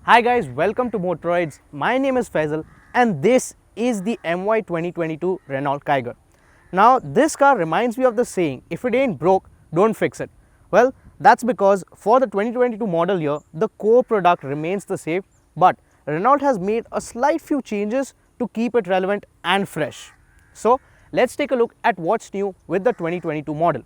Hi guys, welcome to Motoroids. My name is Faisal and this is the MY 2022 Renault Kiger. Now this car reminds me of the saying, if it ain't broke, don't fix it. Well, that's because for the 2022 model year, the core product remains the same, but Renault has made a slight few changes to keep it relevant and fresh. So let's take a look at what's new with the 2022 model.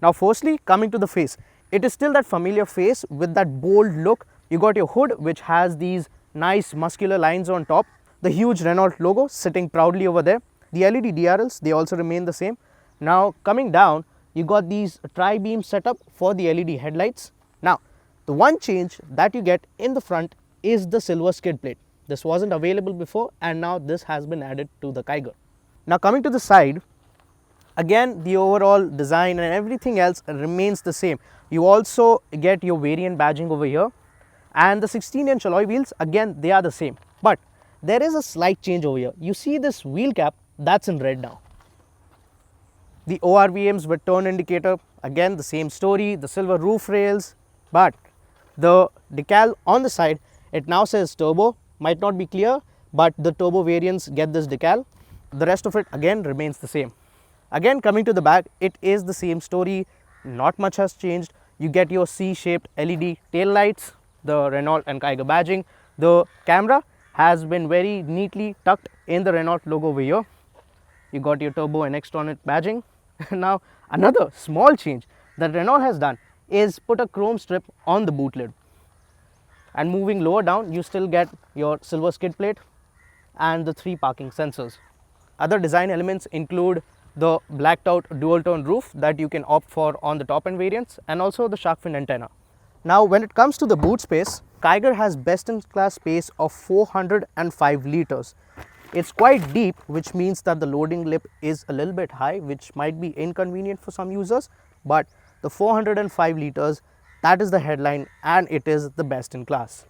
Now firstly, coming to the face, it is still that familiar face with that bold look. You got your hood which has these nice muscular lines on top, the huge Renault logo sitting proudly over there. The LED DRLs, they also remain the same. Now coming down, you got these tri-beam setup for the LED headlights. Now the one change that you get in the front is the silver skid plate. This wasn't available before and now this has been added to the Kiger. Now coming to the side, again the overall design and everything else remains the same. You also get your variant badging over here, and the 16-inch alloy wheels, again they are the same, but there is a slight change over here. You see this wheel cap, that's in red now. The ORVMs with turn indicator, again the same story, the silver roof rails, but the decal on the side, it now says turbo. Might not be clear, but the turbo variants get this decal. The rest of it again remains the same. Again, coming to the back, it is the same story, not much has changed. You get your C-shaped LED tail lights, the Renault and Kiger badging. The camera has been very neatly tucked in the Renault logo over here. You got your turbo and Xtronic badging. Now another small change that Renault has done is put a chrome strip on the boot lid. And moving lower down, you still get your silver skid plate and the 3 parking sensors. Other design elements include the blacked out dual tone roof that you can opt for on the top end variants, and also the shark fin antenna. Now when it comes to the boot space, Kiger has best in class space of 405 liters. It's quite deep, which means that the loading lip is a little bit high, which might be inconvenient for some users, but the 405 liters, that is the headline and it is the best in class.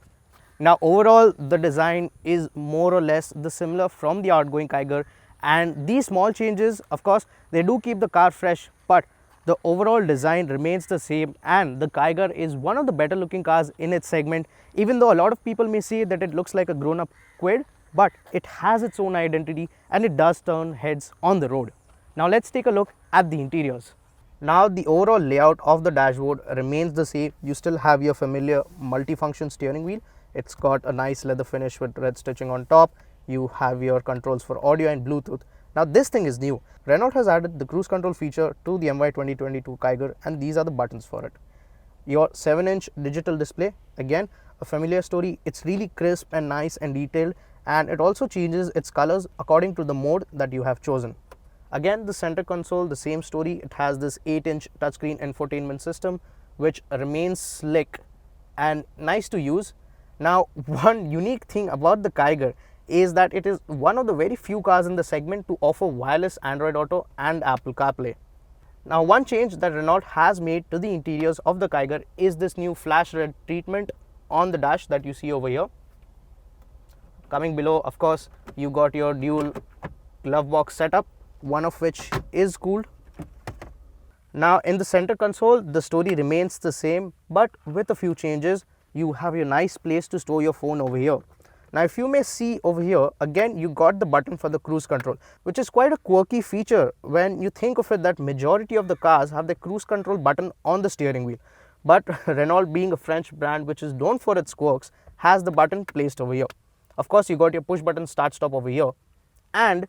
Now overall the design is more or less the similar from the outgoing Kiger, and these small changes, of course, they do keep the car fresh, but the overall design remains the same, and the Kiger is one of the better looking cars in its segment, even though a lot of people may say that it looks like a grown up quid, but it has its own identity and it does turn heads on the road. Now let's take a look at the interiors. Now the overall layout of the dashboard remains the same. You still have your familiar multifunction steering wheel. It's got a nice leather finish with red stitching on top. You have your controls for audio and Bluetooth. Now this thing is new. Renault has added the cruise control feature to the MY 2022 Kiger, and these are the buttons for it. Your 7-inch digital display, again a familiar story. It's really crisp and nice and detailed, and it also changes its colors according to the mode that you have chosen. Again, the center console, the same story. It has this 8-inch touchscreen infotainment system which remains slick and nice to use. Now one unique thing about the Kiger is that it is one of the very few cars in the segment to offer wireless Android Auto and Apple CarPlay. Now one change that Renault has made to the interiors of the Kiger is this new flash red treatment on the dash that you see over here. Coming below, of course, you got your dual glove box setup, one of which is cooled. Now in the center console, the story remains the same, but with a few changes. You have your nice place to store your phone over here. Now if you may see over here, again you got the button for the cruise control, which is quite a quirky feature when you think of it, that majority of the cars have the cruise control button on the steering wheel. But Renault, being a French brand which is known for its quirks, has the button placed over here. Of course, you got your push button start stop over here, and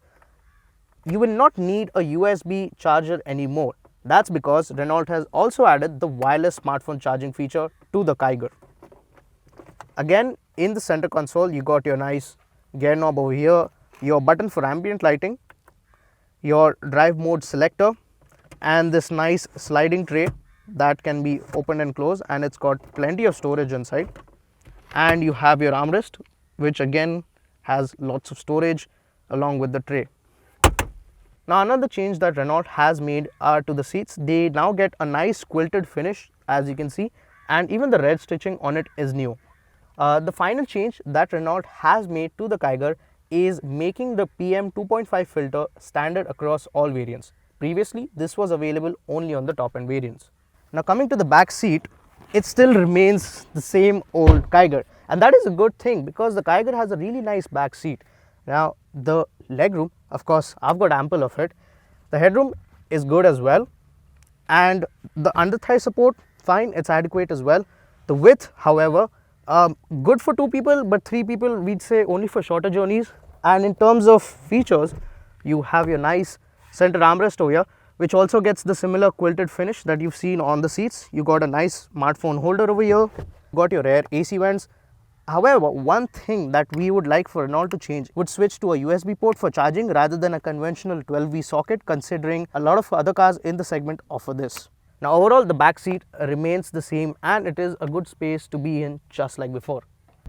you will not need a USB charger anymore. That's because Renault has also added the wireless smartphone charging feature to the Kiger. Again, in the center console, you got your nice gear knob over here, your button for ambient lighting, your drive mode selector, and this nice sliding tray that can be opened and closed, and it's got plenty of storage inside. And you have your armrest, which again has lots of storage along with the tray. Now another change that Renault has made are to the seats. They now get a nice quilted finish, as you can see, and even the red stitching on it is new. The final change that Renault has made to the Kiger is making the PM 2.5 filter standard across all variants. Previously, this was available only on the top end variants. Now coming to the back seat, it still remains the same old Kiger. And that is a good thing because the Kiger has a really nice back seat. Now the legroom, of course, I've got ample of it. The headroom is good as well, and the under thigh support, fine, it's adequate as well. The width, however, good for 2 people, but 3 people we'd say only for shorter journeys. And in terms of features, you have your nice center armrest over here, which also gets the similar quilted finish that you've seen on the seats. You got a nice smartphone holder over here, got your rear AC vents. However, one thing that we would like for Renault to change would switch to a USB port for charging rather than a conventional 12V socket, considering a lot of other cars in the segment offer this. Now overall, the back seat remains the same and it is a good space to be in, just like before.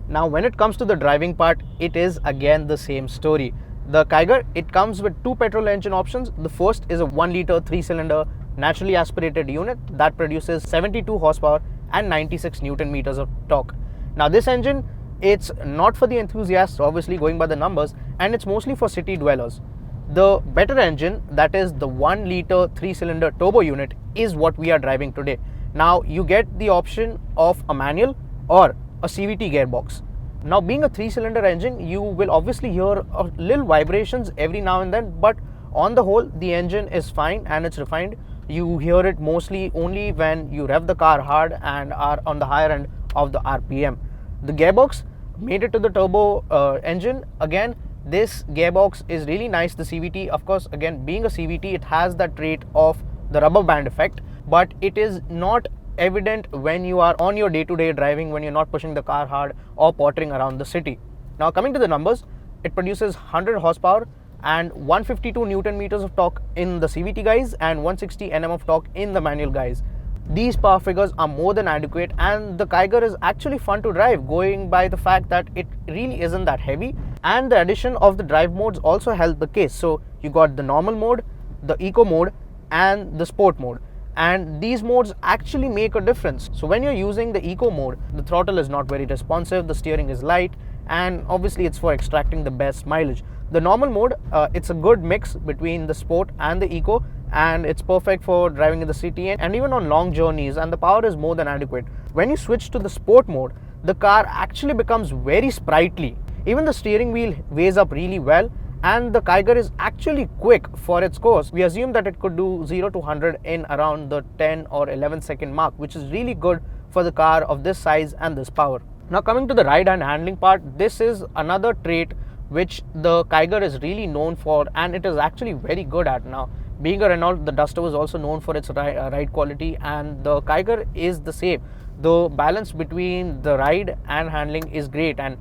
Now when it comes to the driving part, it is again the same story. The Kiger, it comes with 2 petrol engine options. The first is a 1-litre 3-cylinder naturally aspirated unit that produces 72 horsepower and 96 Newton meters of torque. Now this engine, it's not for the enthusiasts, obviously going by the numbers, and it's mostly for city dwellers. The better engine, that is the 1-litre 3-cylinder turbo unit, is what we are driving today. Now you get the option of a manual or a CVT gearbox. Now being a 3-cylinder engine, you will obviously hear a little vibrations every now and then, but on the whole the engine is fine and it's refined. You hear it mostly only when you rev the car hard and are on the higher end of the RPM. The gearbox made it to the turbo engine. Again, this gearbox is really nice. The CVT, of course, again being a CVT, it has that trait of the rubber band effect, but it is not evident when you are on your day-to-day driving, when you're not pushing the car hard or pottering around the city. Now coming to the numbers, it produces 100 horsepower and 152 Newton meters of torque in the CVT guys and 160 Nm of torque in the manual guys. These power figures are more than adequate, and the Kiger is actually fun to drive, going by the fact that it really isn't that heavy, and the addition of the drive modes also helped the case. So you got the normal mode, the eco mode and the sport mode, and these modes actually make a difference. So when you're using the eco mode, the throttle is not very responsive, the steering is light, and obviously it's for extracting the best mileage. The normal mode, it's a good mix between the sport and the eco, and it's perfect for driving in the city and even on long journeys, and the power is more than adequate. When you switch to the sport mode, the car actually becomes very sprightly. Even the steering wheel weighs up really well, and the Kiger is actually quick for its course. We assume that it could do 0 to 100 in around the 10 or 11 second mark, which is really good for the car of this size and this power. Now coming to the ride and handling part, this is another trait which the Kiger is really known for, and it is actually very good at. Now being a Renault, the Duster was also known for its ride quality, and the Kiger is the same. The balance between the ride and handling is great, and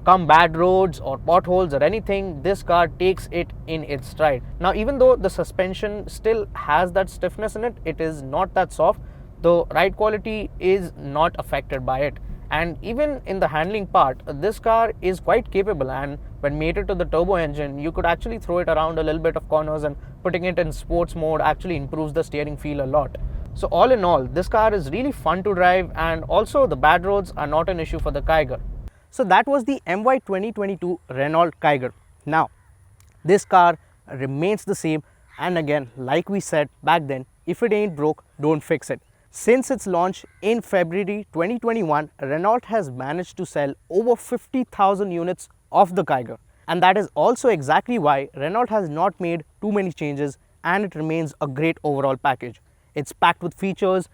come bad roads or potholes or anything, this car takes it in its stride. Now even though the suspension still has that stiffness in it, it is not that soft. The ride quality is not affected by it, and even in the handling part, this car is quite capable, and when mated to the turbo engine, you could actually throw it around a little bit of corners, and putting it in sports mode actually improves the steering feel a lot. So all in all, this car is really fun to drive, and also the bad roads are not an issue for the Kiger. So that was the MY 2022 Renault Kiger. Now this car remains the same, and again, like we said back then, if it ain't broke, don't fix it. Since its launch in February 2021, Renault has managed to sell over 50,000 units of the Kiger, and that is also exactly why Renault has not made too many changes, and it remains a great overall package. It's packed with features,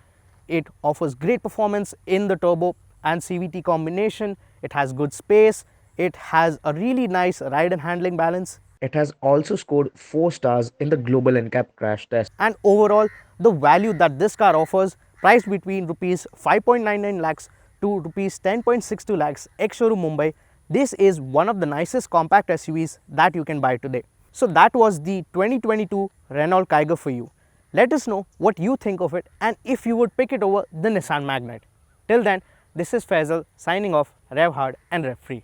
it offers great performance in the turbo and CVT combination, it has good space, it has a really nice ride and handling balance. It has also scored 4 stars in the global NCAP crash test. And overall, the value that this car offers, priced between rupees 5.99 lakhs to rupees 10.62 lakhs ex-showroom Mumbai, this is one of the nicest compact SUVs that you can buy today. So that was the 2022 Renault Kiger for you. Let us know what you think of it and if you would pick it over the Nissan Magnite. Till then, this is Faisal signing off. Rev hard and rev free.